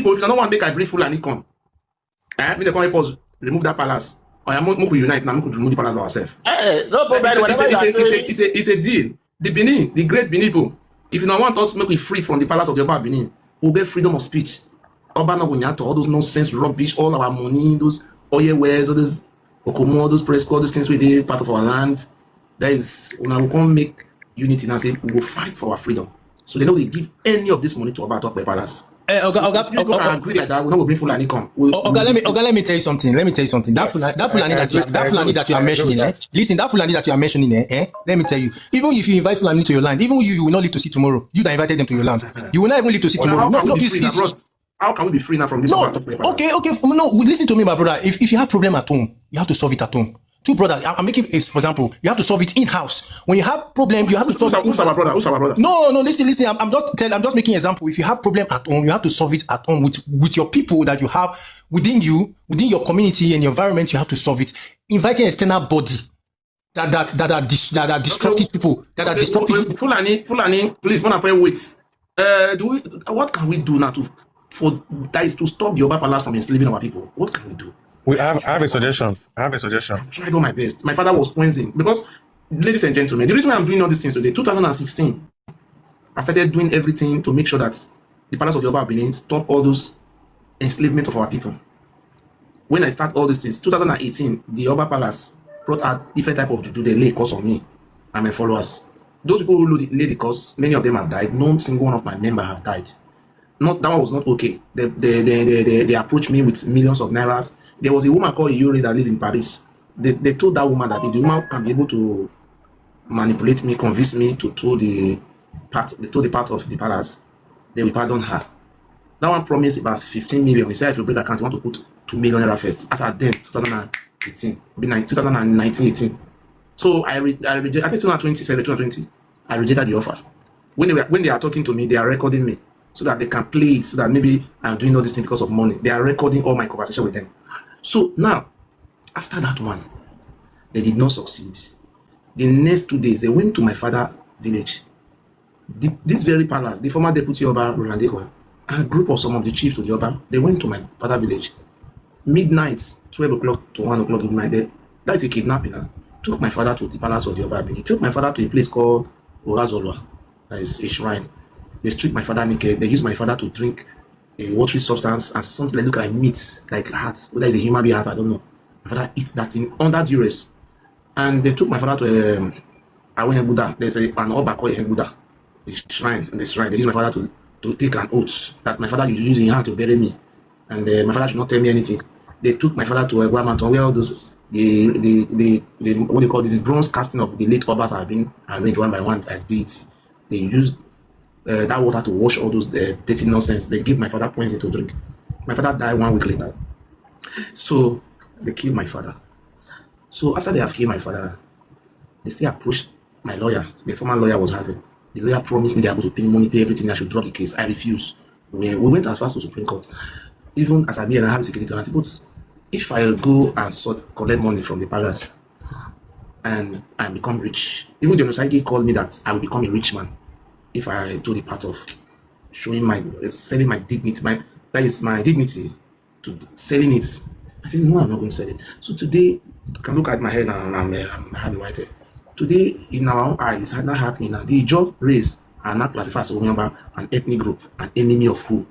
people, if you don't want to make I bring Fulani come, me they come help us remove that palace. Or we unite now, we could remove the palace by ourselves. No problem. It's a deal. The Benin, the great Benin people, if you don't want us to make we free from the palace of the Oba Benin, we'll get freedom of speech. Oba no go all those nonsense rubbish, all our money, those oil wares, all those Okomo, those press code, those things we did, part of our land. That is, when we can't make unity and say we will fight for our freedom. So they don't really give any of this money to Oba Atokpe Palace. Oga, agree like that. We're not going to bring Fulani come. Let me tell you something. That Fulani that you are mentioning, listen, that Fulani that you are mentioning, let me tell you. Even if you invite Fulani to your land, even you will not live to see tomorrow. You that invited them to your land, you will not even live to see tomorrow. How can we be free now from this? Okay. No, listen to me, my brother. If you have problem at home, you have to solve it at home. Two brothers, I'm making it, for example, you have to solve it in-house. When you have problem, you have to solve it. Who's our brother? No, listen. I'm just making an example. If you have problem at home, you have to solve it at home with your people that you have within your community and your environment. You have to solve it. Inviting external body that are destructive people. Fulani, please, wait. What can we do now to stop the Oba Palace from enslaving our people? What can we do? I have a suggestion. I tried all my best. My father was pointing because, ladies and gentlemen, the reason why I'm doing all these things today, 2016, I started doing everything to make sure that the Palace of the Oba Benin stop all those enslavement of our people. When I start all these things, 2018, the Oba Palace brought out different type of juju. They lay curse on me and my followers. Those people who lay the curse, many of them have died. No single one of my members have died. That one was not okay. They approached me with millions of nairas. There was a woman called Yuri that lived in Paris. They told that woman that if the woman can be able to manipulate me, convince me to tow the part of the palace, they will pardon her. That one promised about 15 million. He said if you break account, you want to put 2 million naira first. As at then, 2019-18. So I rejected. I think 2020, I rejected the offer. When they are talking to me, they are recording me so that they can play it. So that maybe I'm doing all this thing because of money. They are recording all my conversation with them. So now, after that one, they did not succeed. The next 2 days, they went to my father's village. This very palace, the former deputy Oba Rolandeko, and a group of some of the chiefs to the Oba, they went to my father's village. Midnight, 12 o'clock to 1 o'clock in the night, that is a kidnapping. Took my father to the palace of the Oba. He took my father to a place called Orazolwa, that is a shrine. They stripped my father naked. They used my father to drink a watery substance and something that look like meat, like heart. Whether it's a human being heart, I don't know. My father eats that thing under duress. And they took my father to Awen Buddha. There's an Oba called Buddha, the shrine. In the shrine, they used my father to take an oath that my father used in hand to bury me. And my father should not tell me anything. They took my father to a Guamanton where all those the what they call this bronze casting of the late Obas have been arranged one by one as deity. They used that water to wash all those dirty nonsense. They give my father poison to drink. My father died 1 week later. So they killed my father. So after they have killed my father, they say approach my lawyer. The former lawyer was having. The lawyer promised me they are going to pay money, pay everything. I should drop the case. I refuse. We went as far as to Supreme Court. Even as I be and I have security, but if I go and collect money from the palace and I become rich, even the society called me that I will become a rich man if I do the part of selling my dignity, that is my dignity, to selling it. I said, no, I'm not going to sell it. So today, you can look at my head and I'm having white hair. Today, in our own eyes, it's not happening now. The Ijaw race are not classified as an ethnic group, an enemy of who?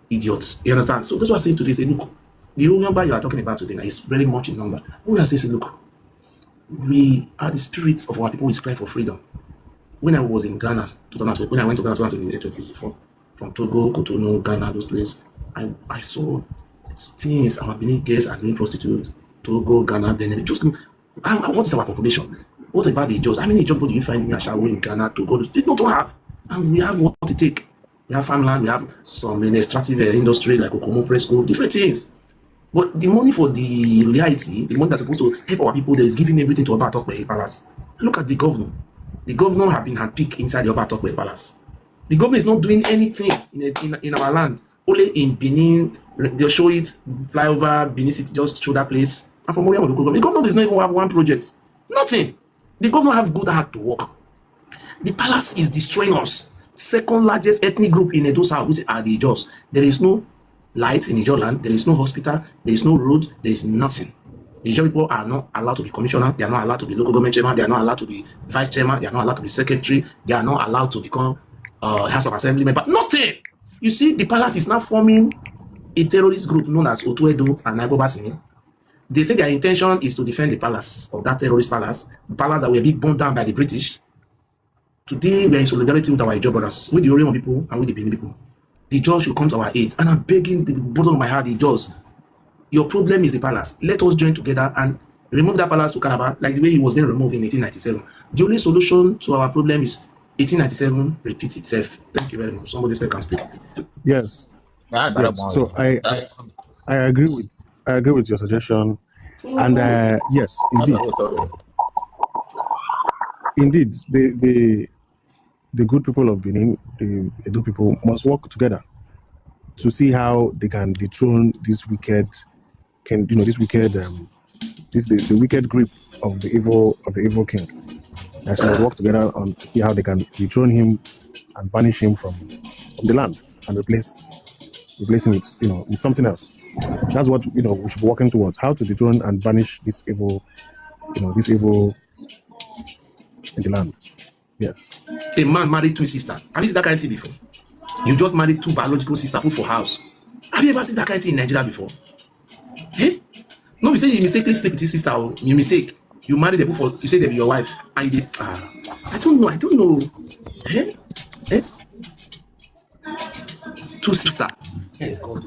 Idiots. You understand? So that's what I say today. Say, look, the number you are talking about today is very much in number. We are saying, look, we are the spirits of our people who cry for freedom. When I was in Ghana, when I went to Ghana 2024, from Togo, Cotonou, Ghana, those places, I saw things our Benin girls are being prostitutes. Togo, Ghana, Benin. Just what is our population? What about the Ijaws? How many Ijaw do you find in Ashawo, in Ghana, Togo? They don't have. And we have what to take. We have farmland, we have some extractive industry like Okomo Press School, different things. But the money for the reality, the money that's supposed to help our people, that is giving everything to Oba Atokpe Palace. Look at the governor. The governor have been handpicked inside the Oba Atokpe Palace. The governor is not doing anything in our land. Only in Benin, they'll show it, fly over Benin City, just show that place. And from where the governor does not even have one project. Nothing. The governor have good heart to work. The palace is destroying us. Second largest ethnic group in Edo South, which are the Ijaws. There is no lights in Niger land. There is no hospital. There is no road. There is nothing. Niger people are not allowed to be commissioner. They are not allowed to be local government chairman. They are not allowed to be vice chairman. They are not allowed to be secretary. They are not allowed to become House of Assembly member. Nothing. You see, the palace is now forming a terrorist group known as Otuedo and Nagbobasini. They say their intention is to defend the palace, of that terrorist palace, the palace that will be burned down by the British. Today, we are in solidarity with our Ijaw brothers, with the Orion people and with the Benin people. The judge should come to our aid. And I'm begging the bottom of my heart, the judge, your problem is the palace. Let us join together and remove that palace to Calabar, like the way he was being removed in 1897. The only solution to our problem is 1897 repeats itself. Thank you very much. Somebody can speak. Yes. Yes. So I agree with your suggestion, and yes, indeed, the good people of Benin, the Edo people, must work together to see how they can dethrone this wicked, the wicked grip of the evil king. They must work together on to see how they can dethrone him and banish him from the land and replace him with something else. That's what we should be working towards: how to dethrone and banish this evil in the land. Yes. A man married two sisters. Have you seen that kind of thing before? You just married two biological sisters put for house. Have you ever seen that kind of thing in Nigeria before? Hey? No, you say you mistakenly sleep with your sister, or you mistake. You married them for, you say they be your wife, and you did. I don't know. Hey? Two sisters. Hey, God.